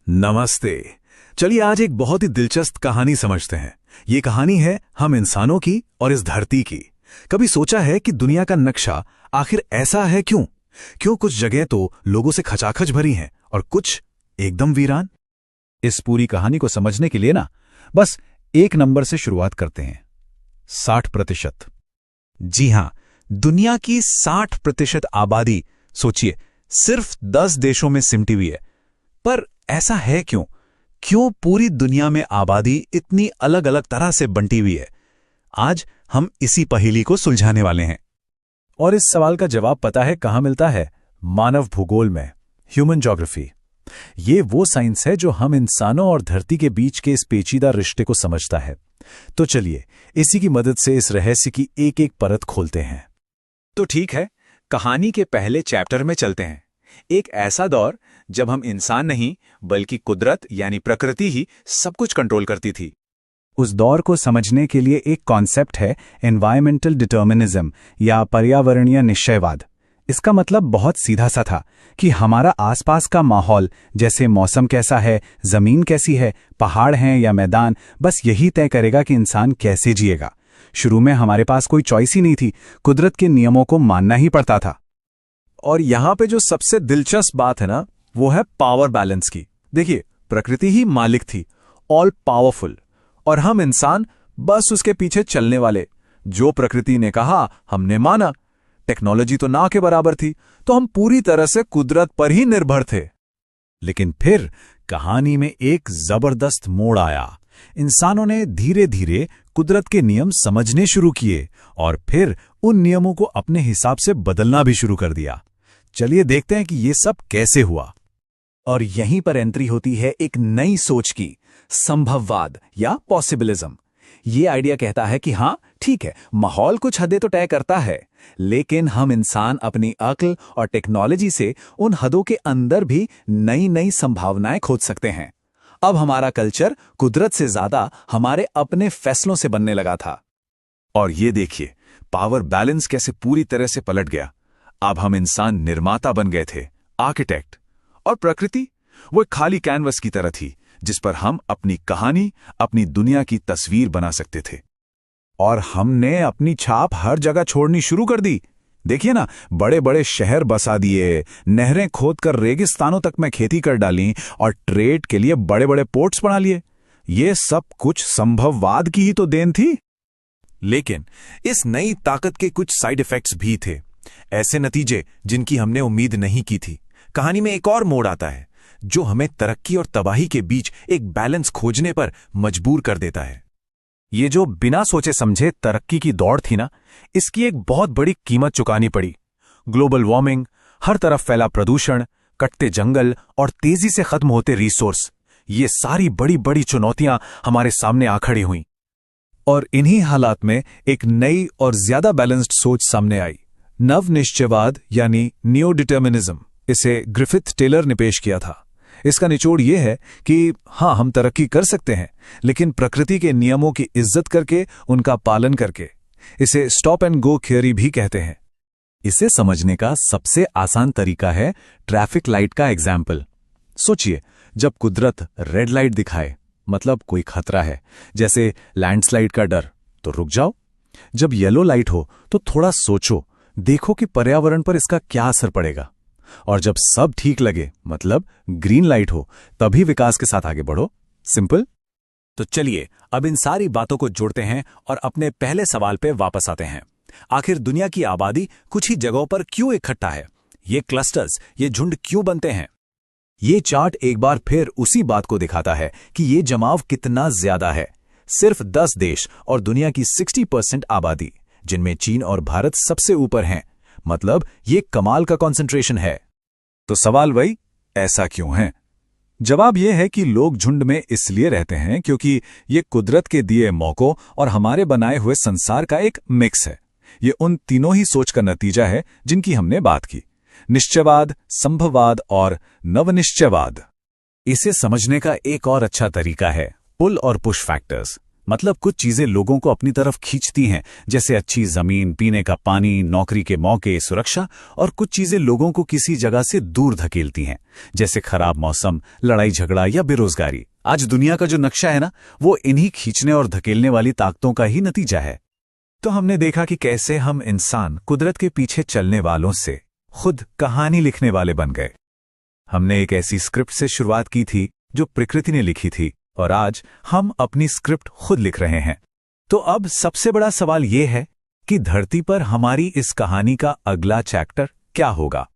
नमस्ते। चलिए आज एक बहुत ही दिलचस्प कहानी समझते हैं। ये कहानी है हम इंसानों की और इस धरती की। कभी सोचा है कि दुनिया का नक्शा आखिर ऐसा है क्यों? क्यों कुछ जगह तो लोगों से खचाखच भरी हैं और कुछ एकदम वीरान? इस पूरी कहानी को समझने के लिए ना बस एक नंबर से शुरुआत करते हैं। 60%। जी हां, दुनिया की 60% आबादी, सोचिए, सिर्फ 10 देशों में सिमटी हुई है। पर ऐसा है क्यों? क्यों पूरी दुनिया में आबादी इतनी अलग अलग तरह से बंटी हुई है? आज हम इसी पहेली को सुलझाने वाले हैं। और इस सवाल का जवाब पता है कहां मिलता है? मानव भूगोल में, ह्यूमन ज्योग्राफी। ये वो साइंस है जो हम इंसानों और धरती के बीच के इस पेचीदा रिश्ते को समझता है। तो चलिए इसी की मदद से इस रहस्य की एक एक परत खोलते हैं। तो ठीक है, कहानी के पहले चैप्टर में चलते हैं। एक ऐसा दौर जब हम इंसान नहीं बल्कि कुदरत यानी प्रकृति ही सब कुछ कंट्रोल करती थी। उस दौर को समझने के लिए एक कॉन्सेप्ट है एनवायरमेंटल डिटर्मिनिज्म या पर्यावरणीय निश्चयवाद। इसका मतलब बहुत सीधा सा था कि हमारा आसपास का माहौल, जैसे मौसम कैसा है, जमीन कैसी है, पहाड़ हैं या मैदान, बस यही तय करेगा कि इंसान कैसे जिएगा। शुरू में हमारे पास कोई चॉइस ही नहीं थी, कुदरत के नियमों को मानना ही पड़ता था। और यहां पे जो सबसे दिलचस्प बात है ना, वो है पावर बैलेंस की। देखिए, प्रकृति ही मालिक थी, ऑल पावरफुल, और हम इंसान बस उसके पीछे चलने वाले। जो प्रकृति ने कहा हमने माना। टेक्नोलॉजी तो ना के बराबर थी, तो हम पूरी तरह से कुदरत पर ही निर्भर थे। लेकिन फिर कहानी में एक जबरदस्त मोड़ आया। इंसानों ने धीरे धीरे कुदरत के नियम समझने शुरू किए और फिर उन नियमों को अपने हिसाब से बदलना भी शुरू कर दिया। चलिए देखते हैं कि ये सब कैसे हुआ। और यहीं पर एंट्री होती है एक नई सोच की, संभववाद या पॉसिबिलिज्म। ये आइडिया कहता है कि हाँ ठीक है, माहौल कुछ हदें तो तय करता है, लेकिन हम इंसान अपनी अक्ल और टेक्नोलॉजी से उन हदों के अंदर भी नई नई संभावनाएं खोज सकते हैं। अब हमारा कल्चर कुदरत से ज्यादा हमारे अपने फैसलों से बनने लगा था। और ये देखिए, पावर बैलेंस कैसे पूरी तरह से पलट गया। अब हम इंसान निर्माता बन गए थे, आर्किटेक्ट, और प्रकृति वो एक खाली कैनवस की तरह थी जिस पर हम अपनी कहानी, अपनी दुनिया की तस्वीर बना सकते थे। और हमने अपनी छाप हर जगह छोड़नी शुरू कर दी। देखिए ना, बड़े बड़े शहर बसा दिए, नहरें खोदकर रेगिस्तानों तक में खेती कर डाली और ट्रेड के लिए बड़े बड़े पोर्ट्स बना लिए। ये सब कुछ संभववाद की ही तो देन थी। लेकिन इस नई ताकत के कुछ साइड इफेक्ट्स भी थे, ऐसे नतीजे जिनकी हमने उम्मीद नहीं की थी। कहानी में एक और मोड़ आता है जो हमें तरक्की और तबाही के बीच एक बैलेंस खोजने पर मजबूर कर देता है। ये जो बिना सोचे समझे तरक्की की दौड़ थी ना, इसकी एक बहुत बड़ी कीमत चुकानी पड़ी। ग्लोबल वार्मिंग, हर तरफ फैला प्रदूषण, कटते जंगल और तेजी से खत्म होते रिसोर्स, ये सारी बड़ी बड़ी चुनौतियां हमारे सामने आ खड़ी हुई। और इन्हीं हालात में एक नई और ज्यादा बैलेंस्ड सोच सामने आई, नवनिश्चयवाद यानी न्यू डिटर्मिनिज्म। इसे ग्रिफिथ टेलर ने पेश किया था। इसका निचोड़ यह है कि हाँ, हम तरक्की कर सकते हैं, लेकिन प्रकृति के नियमों की इज्जत करके, उनका पालन करके। इसे स्टॉप एंड गो थियरी भी कहते हैं। इसे समझने का सबसे आसान तरीका है ट्रैफिक लाइट का एग्जाम्पल। सोचिए, जब कुदरत रेड लाइट दिखाए, मतलब कोई खतरा है, जैसे लैंडस्लाइड का डर, तो रुक जाओ। जब येलो लाइट हो तो थोड़ा सोचो, देखो कि पर्यावरण पर इसका क्या असर पड़ेगा। और जब सब ठीक लगे, मतलब ग्रीन लाइट हो, तभी विकास के साथ आगे बढ़ो। सिंपल। तो चलिए अब इन सारी बातों को जोड़ते हैं और अपने पहले सवाल पे वापस आते हैं। आखिर दुनिया की आबादी कुछ ही जगहों पर क्यों इकट्ठा है? ये क्लस्टर्स, ये झुंड क्यों बनते हैं? ये चार्ट एक बार फिर उसी बात को दिखाता है कि ये जमाव कितना ज्यादा है। सिर्फ 10 देश और दुनिया की 60% आबादी, जिनमें चीन और भारत सबसे ऊपर हैं। मतलब ये कमाल का कंसंट्रेशन है। तो सवाल वही, ऐसा क्यों है? जवाब यह है कि लोग झुंड में इसलिए रहते हैं क्योंकि ये कुदरत के दिए मौकों और हमारे बनाए हुए संसार का एक मिक्स है। ये उन तीनों ही सोच का नतीजा है जिनकी हमने बात की, निश्चयवाद, संभववाद और नवनिश्चयवाद। इसे समझने का एक और अच्छा तरीका है पुल और पुश फैक्टर्स। मतलब कुछ चीजें लोगों को अपनी तरफ खींचती हैं, जैसे अच्छी जमीन, पीने का पानी, नौकरी के मौके, सुरक्षा, और कुछ चीजें लोगों को किसी जगह से दूर धकेलती हैं, जैसे खराब मौसम, लड़ाई झगड़ा या बेरोजगारी। आज दुनिया का जो नक्शा है ना, वो इन्हीं खींचने और धकेलने वाली ताकतों का ही नतीजा है। तो हमने देखा कि कैसे हम इंसान कुदरत के पीछे चलने वालों से खुद कहानी लिखने वाले बन गए। हमने एक ऐसी स्क्रिप्ट से शुरुआत की थी जो प्रकृति ने लिखी थी, और आज हम अपनी स्क्रिप्ट खुद लिख रहे हैं। तो अब सबसे बड़ा सवाल यह है कि धरती पर हमारी इस कहानी का अगला चैप्टर क्या होगा।